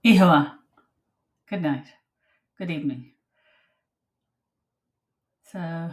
Ihoa. Good night. Good evening. So,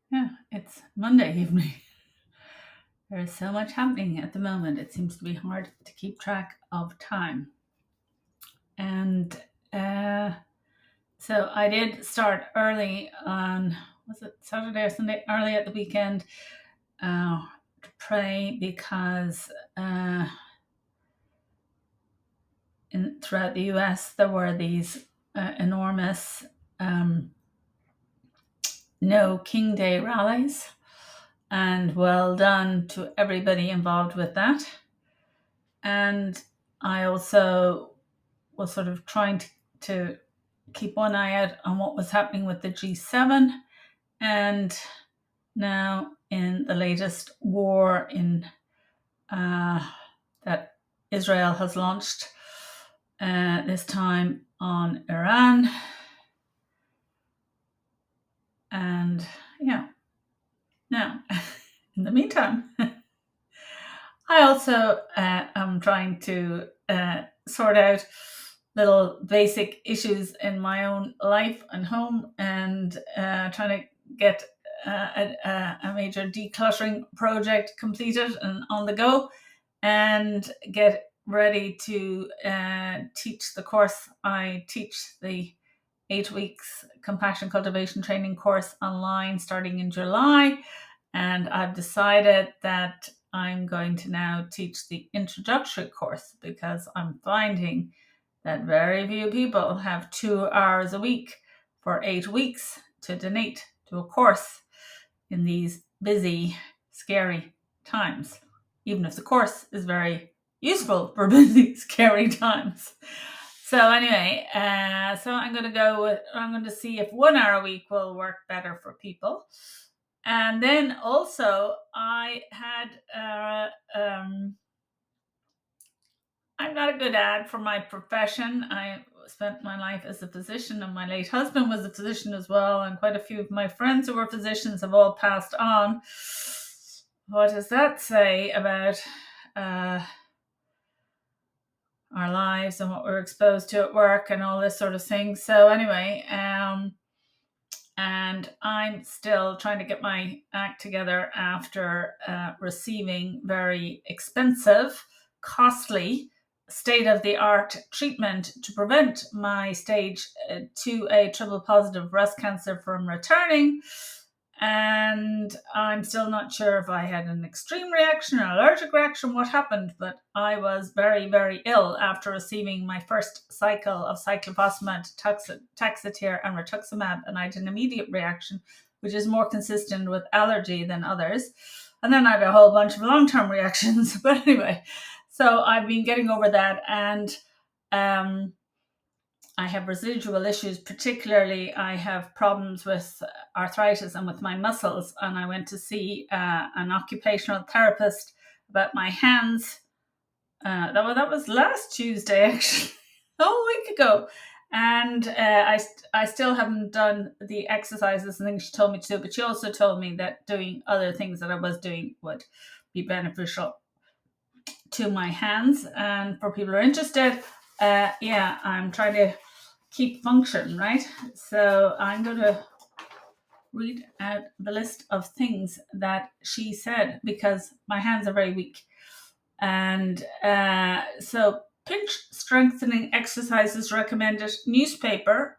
yeah, it's Monday evening. There is so much happening at the moment. It seems to be hard to keep track of time. And uh, so I did start early on, was it Saturday or Sunday? Early at the weekend to pray because throughout the US there were these enormous No King Day rallies. And well done to everybody involved with that. And I also was sort of trying to keep one eye out on what was happening with the G7 and now in the latest war that Israel has launched, this time on Iran. And yeah, now in the meantime, I also am trying to sort out little basic issues in my own life and home, and trying to get a major decluttering project completed and on the go, and get ready to teach the course. I teach the 8 weeks compassion cultivation training course online starting in July. And I've decided that I'm going to now teach the introductory course because I'm finding that very few people have 2 hours a week for 8 weeks to donate to a course in these busy, scary times, even if the course is very useful for busy, scary times. So anyway, so I'm going to see if 1 hour a week will work better for people. And then also I had, I'm not a good ad for my profession. I spent my life as a physician, and my late husband was a physician as well. And quite a few of my friends who were physicians have all passed on. What does that say about our lives and what we're exposed to at work and all this sort of thing? So anyway, and I'm still trying to get my act together after receiving very expensive, costly, state-of-the-art treatment to prevent my stage 2A triple positive breast cancer from returning. And I'm still not sure if I had an extreme reaction or allergic reaction, what happened, but I was very, very ill after receiving my first cycle of cyclophosphamide, taxotere, and rituximab, and I had an immediate reaction, which is more consistent with allergy than others. And then I had a whole bunch of long-term reactions. But anyway, so I've been getting over that, and I have residual issues. Particularly, I have problems with arthritis and with my muscles. And I went to see an occupational therapist about my hands. That was last Tuesday, actually, a week ago. And I still haven't done the exercises and things she told me to do. But she also told me that doing other things that I was doing would be beneficial to my hands. And for people who are interested, I'm trying to keep function, right? So I'm going to read out the list of things that she said because my hands are very weak. And so pinch strengthening exercises recommended. Newspaper,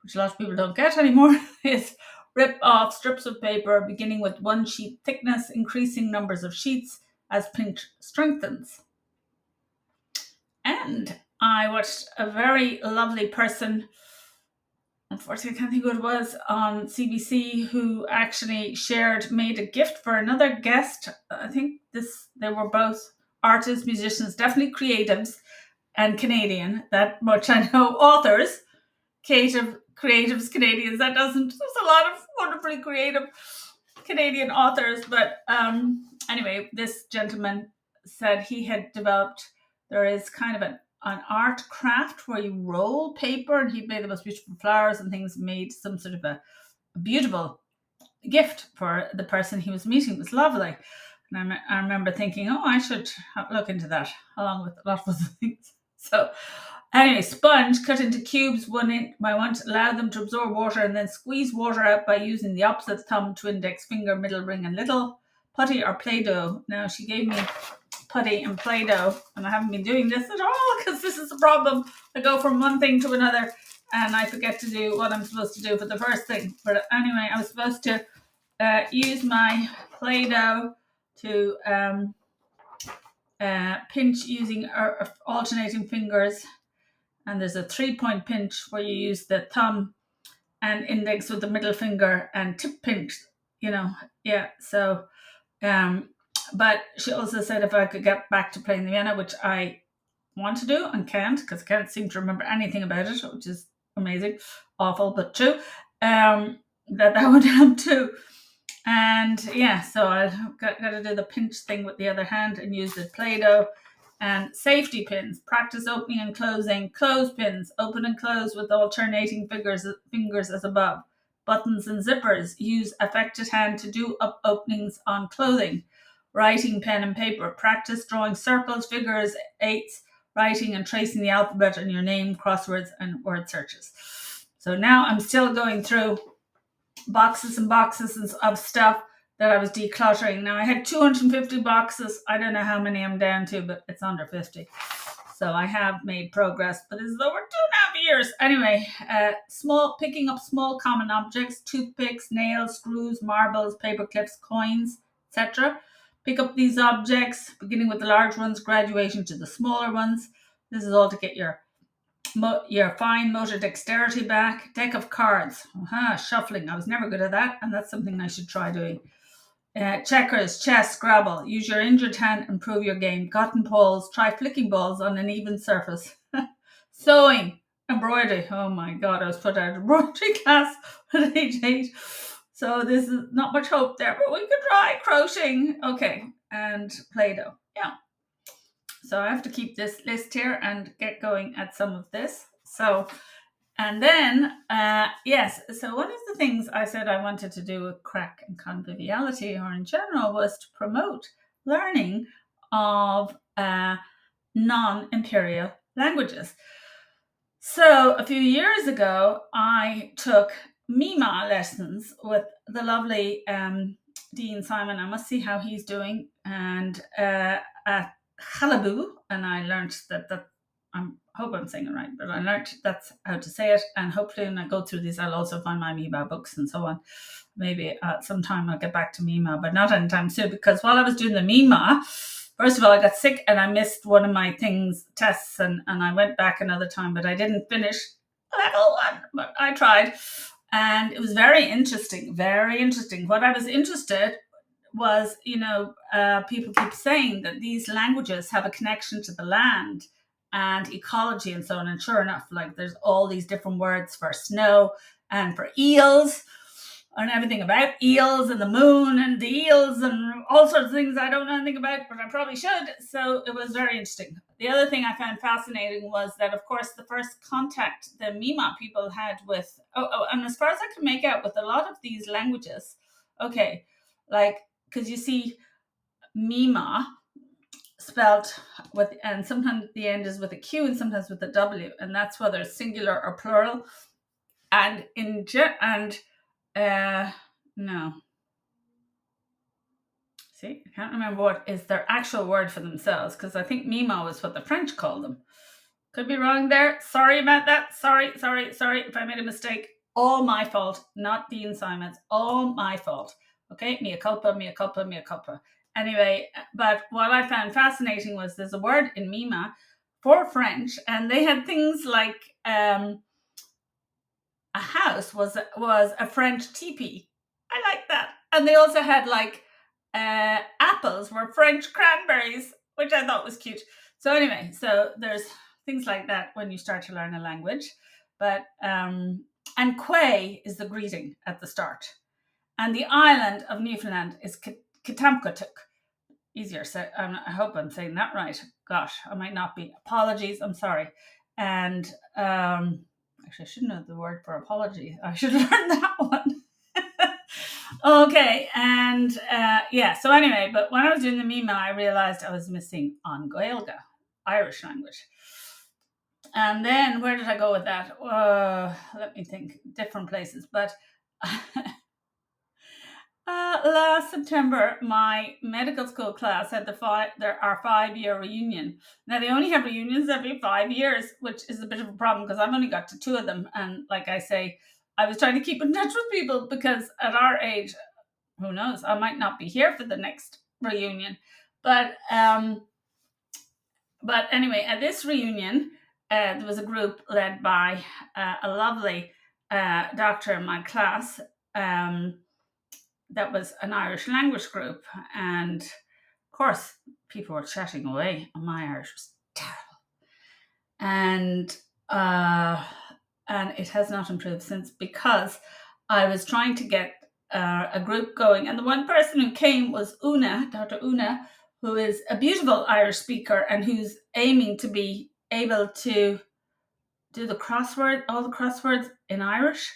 which a lot of people don't get anymore, is rip off strips of paper beginning with 1 sheet thickness, increasing numbers of sheets as pinch strengthens. And I watched a very lovely person, unfortunately I can't think who it was, on CBC, who actually made a gift for another guest. I think they were both artists, musicians, definitely creatives, and That much I know. Authors, creatives, Canadians. There's a lot of wonderfully creative Canadian authors. But anyway, this gentleman said he had developed, there is kind of an art craft where you roll paper, and he made the most beautiful flowers and things, made some sort of a beautiful gift for the person he was meeting. It was lovely. And I remember thinking, I should look into that along with a lot of other things. So Anyway, sponge cut into cubes 1 inch by 1 to allow them to absorb water, and then squeeze water out by using the opposite thumb to index finger, middle ring, and little. Putty or Play-Doh. Now, she gave me putty and Play-Doh, and I haven't been doing this at all because this is the problem. I go from one thing to another and I forget to do what I'm supposed to do for the first thing. But anyway, I was supposed to use my Play-Doh to pinch using alternating fingers, and there's a 3-point pinch where you use the thumb and index with the middle finger and tip pinch, so but she also said if I could get back to playing the piano, which I want to do and can't, because I can't seem to remember anything about it, which is amazing, awful but true, that would help too. And so I've got to do the pinch thing with the other hand and use the Play-Doh. And safety pins, practice opening and closing. Clothespins, open and close with alternating fingers as above. Buttons and zippers, use affected hand to do up openings on clothing. Writing pen and paper, practice drawing circles, figures, eights, writing and tracing the alphabet on your name, crosswords, and word searches. So now I'm still going through boxes and boxes of stuff that I was decluttering. Now I had 250 boxes. I don't know how many I'm down to, but it's under 50. So I have made progress, but it's over 2.5 years. Anyway, picking up small common objects, toothpicks, nails, screws, marbles, paper clips, coins, etc. Pick up these objects, beginning with the large ones, graduation to the smaller ones. This is all to get your fine motor dexterity back. Deck of cards. Shuffling. I was never good at that, and that's something I should try doing. Checkers, chess, Scrabble. Use your injured hand, improve your game. Cotton balls. Try flicking balls on an even surface. Sewing, embroidery. Oh my God, I was put out of embroidery class at age 8. So this is not much hope there, but we could try crocheting. Okay, and Play-Doh. Yeah. So I have to keep this list here and get going at some of this. So, and then, so one of the things I said I wanted to do with Craic and Conviviality, or in general, was to promote learning of non-imperial languages. So a few years ago, I took Mima lessons with the lovely Dean Simon. I must see how he's doing. And at Halabu, and I learned that I hope I'm saying it right, but I learned that's how to say it. And hopefully when I go through these, I'll also find my Mima books and so on. Maybe sometime I'll get back to Mima, but not anytime soon, because while I was doing the Mima, first of all, I got sick and I missed one of my tests, and I went back another time, but I didn't finish level 1, but I tried. And it was very interesting, very interesting. What I was interested was, people keep saying that these languages have a connection to the land and ecology and so on. And sure enough, like there's all these different words for snow and for eels and everything about eels and the moon and the eels and all sorts of things I don't know anything about, but I probably should. So it was very interesting. The other thing I found fascinating was that, of course, the first contact the Mima people had with, and as far as I can make out with a lot of these languages, okay, like, because you see Mima spelt with, and sometimes the end is with a Q and sometimes with a W, and that's whether it's singular or plural. And no. See, I can't remember what is their actual word for themselves, because I think Mima was what the French called them. Could be wrong there. Sorry about that. Sorry if I made a mistake. All my fault, not Dean Simon's. All my fault. Okay, mea culpa, mea culpa, mea culpa. Anyway, but what I found fascinating was there's a word in Mima for French, and they had things like a house was a French teepee. I like that. And they also had like apples were French cranberries, which I thought was cute. So anyway, so there's things like that when you start to learn a language. But and Quay is the greeting at the start. And the island of Newfoundland is Kitamkatuk. Easier said. I hope I'm saying that right. Gosh, I might not be. Apologies. I'm sorry. And actually, I shouldn't know the word for apology. I should learn that one. Okay, and so anyway, but when I was doing the Mima, I realized I was missing on Gaelga, Irish language. And then where did I go with that? Let me think. Different places, but last September, my medical school class had our 5 year reunion. Now they only have reunions every 5 years, which is a bit of a problem because I've only got to two of them. And like I say, I was trying to keep in touch with people because at our age, who knows, I might not be here for the next reunion. But anyway, at this reunion, there was a group led by a lovely doctor in my class. That was an Irish language group, and of course, people were chatting away. My Irish was terrible, and uh, and it has not improved since because I was trying to get a group going, and the one person who came was Dr. Una, who is a beautiful Irish speaker and who's aiming to be able to do all the crosswords in Irish.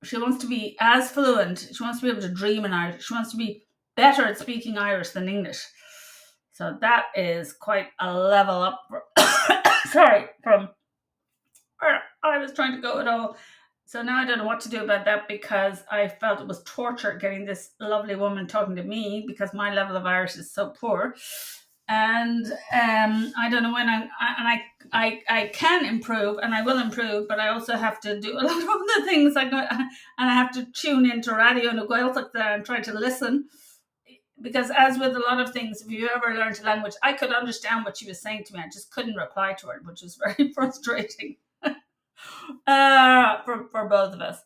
She wants to be as fluent. She wants to be able to dream in Irish. She wants to be better at speaking Irish than English. So that is quite a level up. Sorry, from where I was trying to go at all. So now I don't know what to do about that because I felt it was torture getting this lovely woman talking to me because my level of Irish is so poor. And I don't know when I can improve and I will improve, but I also have to do a lot of other things. And I have to tune into radio and go out there and try to listen. Because as with a lot of things, if you ever learned a language, I could understand what she was saying to me. I just couldn't reply to her, which was very frustrating for both of us.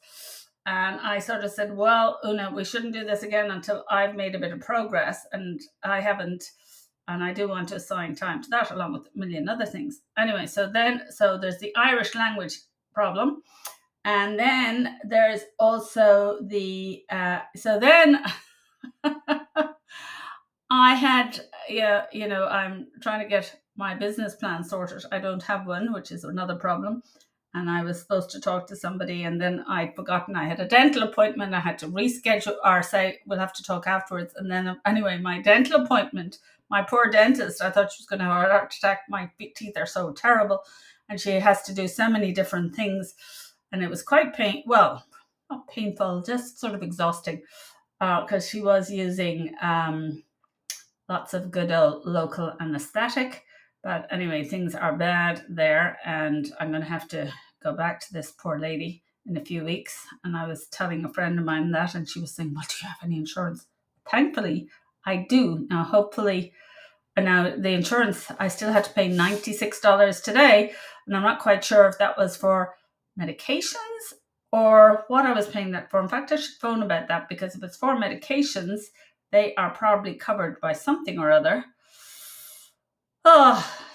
And I sort of said, well, Una, we shouldn't do this again until I've made a bit of progress. And I haven't. And I do want to assign time to that along with a million other things. Anyway, so there's the Irish language problem. And then there's also so then I had, I'm trying to get my business plan sorted. I don't have one, which is another problem. And I was supposed to talk to somebody, and then I'd forgotten I had a dental appointment. I had to reschedule or say, we'll have to talk afterwards. And then, anyway, my dental appointment, my poor dentist, I thought she was going to have a heart attack. My teeth are so terrible. And she has to do so many different things. And it was quite not painful, just sort of exhausting because she was using lots of good old local anesthetic. But anyway, things are bad there, and I'm going to have to go back to this poor lady in a few weeks. And I was telling a friend of mine that, and she was saying, well, do you have any insurance? Thankfully, I do. Now, hopefully, now the insurance, I still had to pay $96 today, and I'm not quite sure if that was for medications or what I was paying that for. In fact, I should phone about that because if it's for medications, they are probably covered by something or other.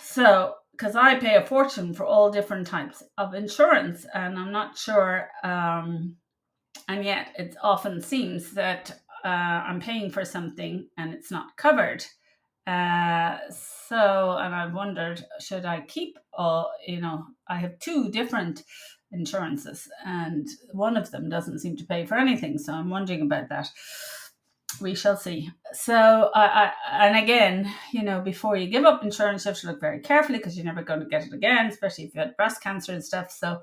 So, because I pay a fortune for all different types of insurance, and I'm not sure, and yet it often seems that I'm paying for something and it's not covered. And I've wondered, should I keep I have two different insurances, and one of them doesn't seem to pay for anything, so I'm wondering about that. We shall see. So, and again, before you give up insurance, you have to look very carefully because you're never going to get it again, especially if you had breast cancer and stuff. So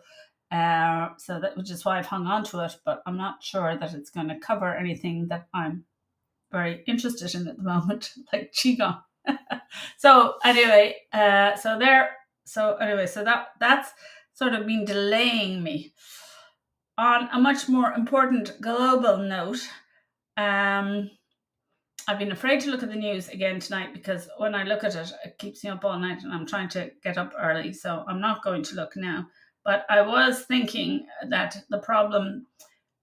that which is why I've hung on to it, but I'm not sure that it's going to cover anything that I'm very interested in at the moment, like qigong. So that's sort of been delaying me. On a much more important global note, I've been afraid to look at the news again tonight because when I look at it, it keeps me up all night and I'm trying to get up early. So I'm not going to look now. But I was thinking that the problem,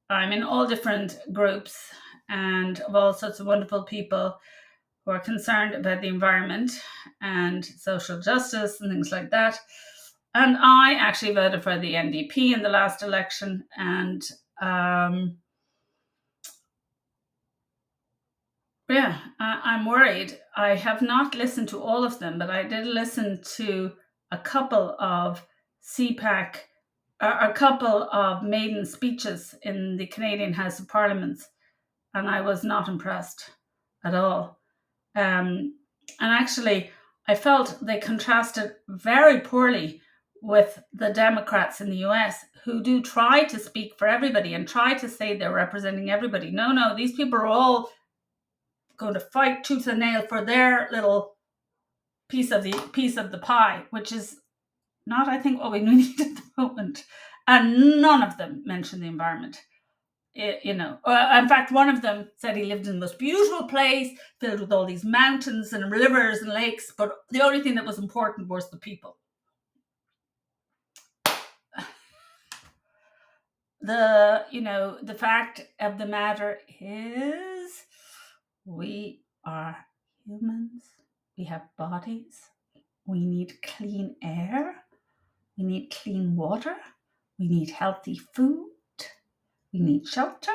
I'm in all different groups and of all sorts of wonderful people who are concerned about the environment and social justice and things like that. And I actually voted for the NDP in the last election, and I'm worried. I have not listened to all of them, but I did listen to a couple of CPAC, a couple of maiden speeches in the Canadian House of Parliament, and I was not impressed at all. And actually, I felt they contrasted very poorly with the Democrats in the US who do try to speak for everybody and try to say they're representing everybody. No, these people are all going to fight tooth and nail for their little piece of the pie, which is not, I think, what we need at the moment. And none of them mention the environment. In fact, one of them said he lived in the most beautiful place filled with all these mountains and rivers and lakes, but the only thing that was important was the people. The fact of the matter is we are humans. We have bodies. We need clean air. We need clean water. We need healthy food. We need shelter.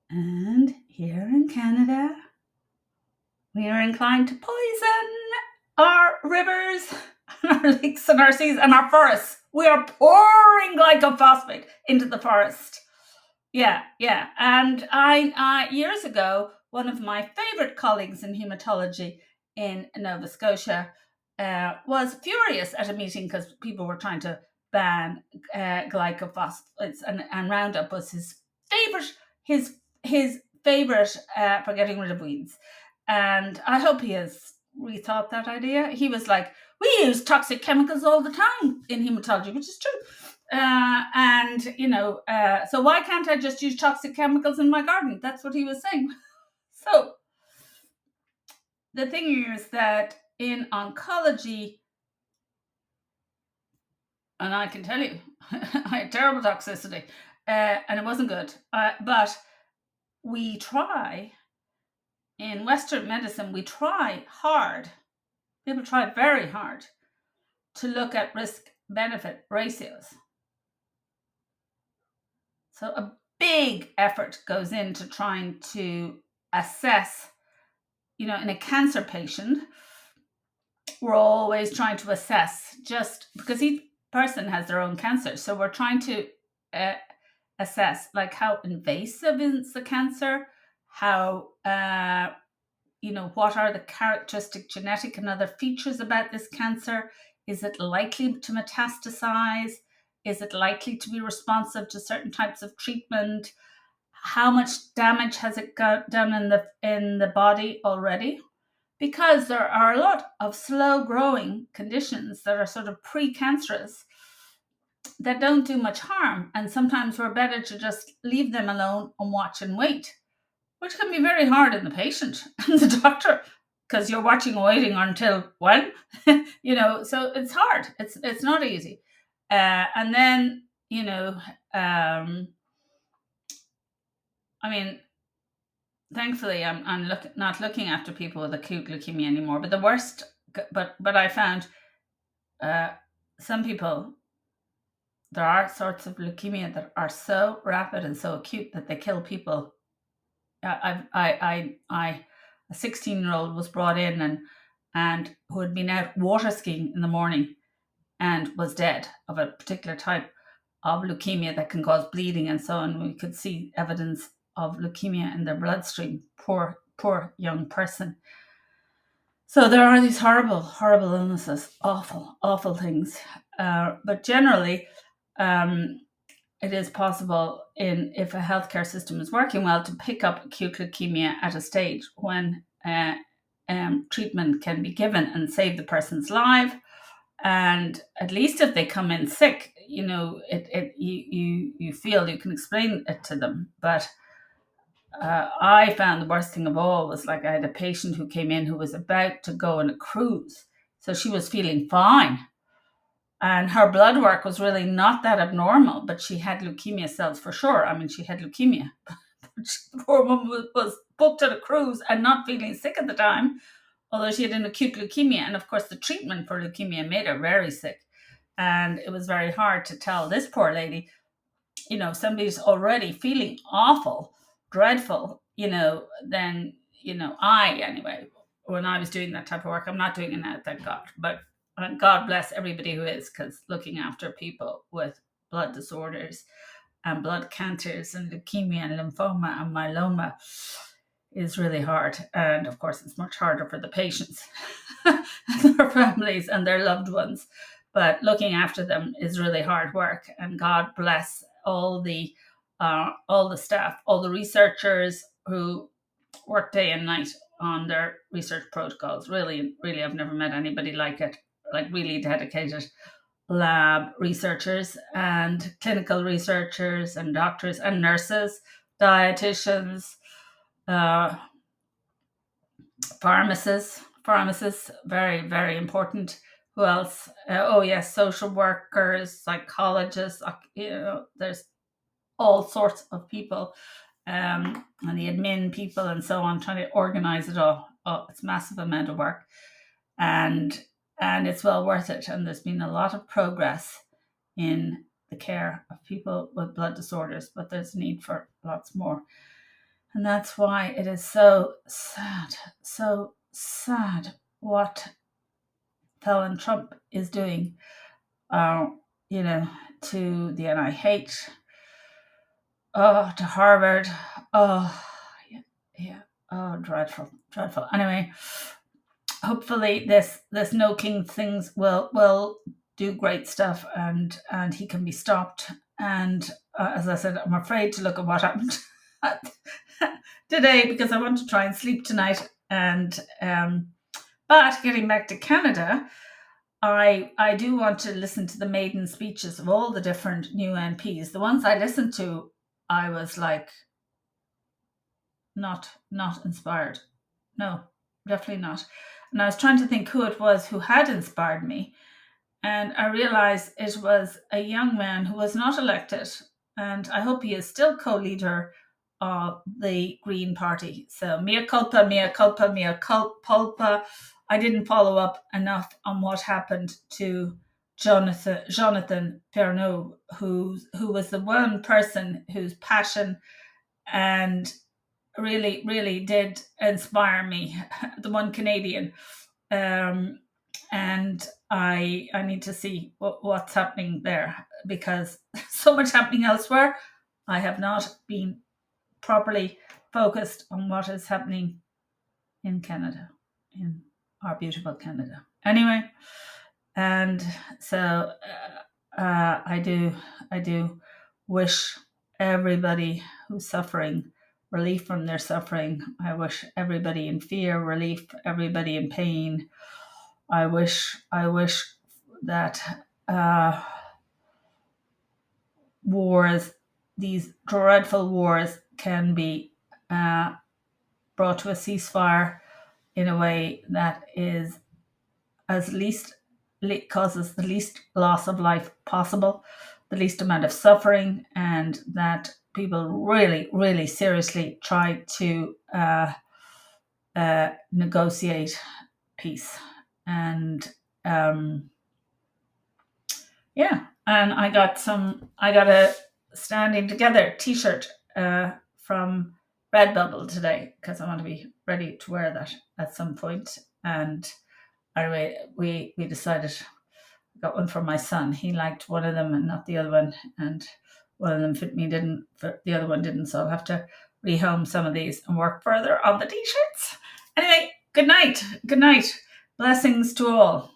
And here in Canada, we are inclined to poison our rivers, and our lakes and our seas and our forests. We are pouring glyphosate into the forest. Yeah. And I years ago, one of my favorite colleagues in hematology in Nova Scotia was furious at a meeting because people were trying to ban glyphosates, and Roundup was his favorite for getting rid of weeds. And I hope he has rethought that idea. He was like, we use toxic chemicals all the time in hematology, which is true. So why can't I just use toxic chemicals in my garden? That's what he was saying. So the thing is that in oncology, and I can tell you, I had terrible toxicity, and it wasn't good. But we try, in Western medicine, we try hard. People try very hard to look at risk-benefit ratios. So a big effort goes into trying to assess, in a cancer patient, we're always trying to assess, just because each person has their own cancer. So we're trying to assess, like, how invasive is the cancer, how, what are the characteristic genetic and other features about this cancer? Is it likely to metastasize? Is it likely to be responsive to certain types of treatment? How much damage has it done in the body already? Because there are a lot of slow growing conditions that are sort of precancerous that don't do much harm, and sometimes we're better to just leave them alone and watch and wait, which can be very hard on the patient and the doctor, because you're watching and waiting until when? So it's hard. It's not easy. And then, thankfully, I'm not looking after people with acute leukemia anymore. But the worst, but I found some people, there are sorts of leukemia that are so rapid and so acute that they kill people. A 16-year-old was brought in and who had been out water skiing in the morning and was dead of a particular type of leukemia that can cause bleeding and so on. We could see evidence of leukemia in their bloodstream. Poor young person. So there are these horrible, horrible illnesses, awful things. But generally, it is possible, if a healthcare system is working well, to pick up acute leukemia at a stage when treatment can be given and save the person's life. And at least if they come in sick, you feel you can explain it to them. But I found the worst thing of all was, like, I had a patient who came in who was about to go on a cruise. So she was feeling fine. And her blood work was really not that abnormal, but she had leukemia cells for sure. She had leukemia. The poor woman was booked on a cruise and not feeling sick at the time, although she had an acute leukemia. And of course, the treatment for leukemia made her very sick. And it was very hard to tell this poor lady, somebody's already feeling awful, dreadful, then, anyway, when I was doing that type of work, I'm not doing it now, thank God. But God bless everybody who is, because looking after people with blood disorders and blood cancers and leukemia and lymphoma and myeloma is really hard. And of course, it's much harder for the patients and their families and their loved ones. but looking after them is really hard work. And God bless all the staff, all the researchers who work day and night on their research protocols. Really, really, I've never met anybody like it. Like really dedicated lab researchers and clinical researchers and doctors and nurses, dietitians, uh, pharmacists, very, very important. Who else? Oh, yes, social workers, psychologists, there's all sorts of people, and the admin people and so on, trying to organize it all. Oh, it's a massive amount of work, and it's well worth it. And there's been a lot of progress in the care of people with blood disorders, but there's need for lots more. And that's why it is so sad what Felon Trump is doing, you know, to the NIH, to Harvard. Oh, yeah. Oh, dreadful. Anyway, hopefully this No King things will do great stuff, and he can be stopped. And as I said, I'm afraid to look at what happened today because I want to try and sleep tonight. And but getting back to Canada, I do want to listen to the maiden speeches of all the different new MPs. The ones I listened to, I was like, not inspired. No, definitely not. And I was trying to think who it was who had inspired me. And I realized it was a young man who was not elected. And I hope he is still co-leader of the Green Party. So mea culpa, mea culpa, mea culpa. I didn't follow up enough on what happened to Jonathan Perneau, who was the one person whose passion and really, really did inspire me. The one Canadian. And I need to see what's happening there, because there's so much happening elsewhere. I have not been properly focused on what is happening in Canada, in our beautiful Canada. Anyway, and so I do wish everybody who's suffering relief from their suffering. I wish everybody in fear relief, everybody in pain. I wish that wars, these dreadful wars, can be brought to a ceasefire in a way that is causes the least loss of life possible, the least amount of suffering, and that people really, really seriously try to negotiate peace. And yeah, and I got a Standing Together t-shirt from Redbubble today, because I want to be ready to wear that at some point. And anyway, we decided, I got one for my son. He liked one of them and not the other one, and one of them fit me, the other one didn't. So I'll have to rehome some of these and work further on the t-shirts. Anyway, good night. Blessings to all.